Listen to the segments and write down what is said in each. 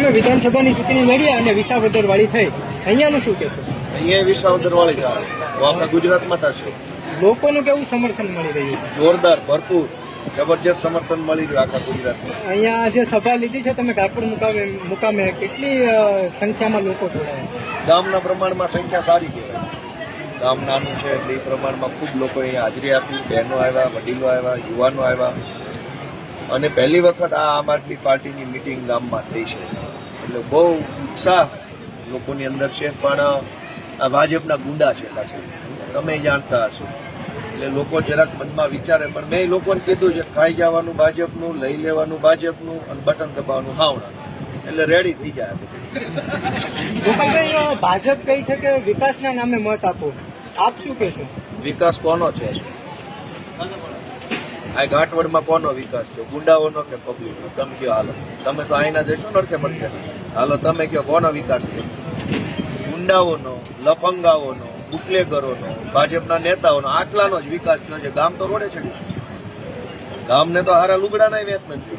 તમે વિધાનસભાની ચૂંટણી લડી અને વિસાવદર વાળી થઈ, અહીંયાનું શું કહેશો? અહીંયા વિસાવદર વાળી થાય તો આખા ગુજરાતમાં થશે. લોકોનું કેવું સમર્થન મળી રહ્યું છે? જોરદાર, ભરપૂર, જબરજસ્ત સમર્થન મળી રહ્યું આખા ગુજરાતમાં. અહીંયા જે સભા લીધી છે તમે ડાકોર મુકામે કેટલી સંખ્યામાં લોકો જોડાયા? ગામના પ્રમાણમાં સંખ્યા સારી કહેવાય. ગામ નાનું છે એટલે એ પ્રમાણમાં ખૂબ લોકો અહીંયા હાજરી આપી. બહેનો આવ્યા, વડીલો આવ્યા, યુવાનો આવ્યા અને પહેલી વખત આ આમ આદમી પાર્ટીની મિટિંગ ગામમાં થઈ છે એટલે બહુ ઉત્સાહ લોકોની અંદર છે. પણ આ ભાજપના ગુંડા છે પાછા, તમે જાણતા હશો, એટલે લોકો જરાક મનમાં વિચારે. પણ મેં લોકોને કીધું છે ખાઈ જવાનું ભાજપનું, લઈ લેવાનું ભાજપનું અને બટન દબાવવાનું હાવણાનું, એટલે રેડી થઈ જાય. ગોપાલભાઈ, ભાજપ કહી છે કે વિકાસના નામે મત આપો, આપ શું કહેશો? વિકાસ કોનો છે? આ ગાંઠવડમાં કોનો વિકાસ છે? ગુંડાઓનો કે પબ્લિકનો? તમે કયો હાલો, તમે તો અહીંના જશો ને અડકે પડકે. હાલો તમે કયો કોનો વિકાસ છે? ગુંડાઓનો, લફંગાઓનો, બુટલેગરોનો, ભાજપના નેતાઓનો, આટલાનો જ વિકાસ થયો છે. ગામ તો રોડે ચડ્યું છે. ગામને તો હારા લુગડાના વેચ નથી.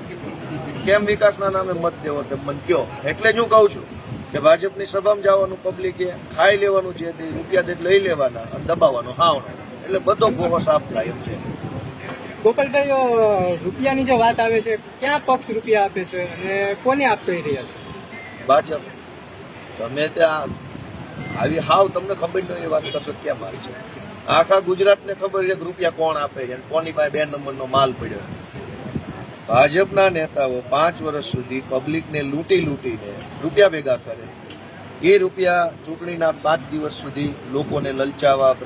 કેમ વિકાસના નામે મત દેવો તે મને કયો? એટલે જ હું કહું છું કે ભાજપની સભામાં જવાનું, પબ્લિકે ખાઈ લેવાનું છે, તે રૂપિયા દે લઈ લેવાના અને દબાવવાનો હાવનો, એટલે બધો ગોહો સાફ થાય એમ છે. ગોપાલભાઈ, રૂપિયાની જે વાત આવે છે, ક્યાં પક્ષ રૂપિયા આપે છે અને કોને આપી રહ્યા છે? ભાજપ. તમે ત્યાં આવી હાવ તમને ખબર ન એ વાત કરશો ક્યાં મારી છે? આખા ગુજરાતને ખબર છે કે રૂપિયા કોણ આપે છે, કોની પાસે 2 નંબરનો માલ પડ્યો. ભાજપના નેતાઓ 5 વર્ષ સુધી પબ્લિકને લૂંટીને રૂપિયા ભેગા કરે. એ રૂપિયા ચૂંટણીના 5 દિવસ સુધી લોકોને લલચાવવા,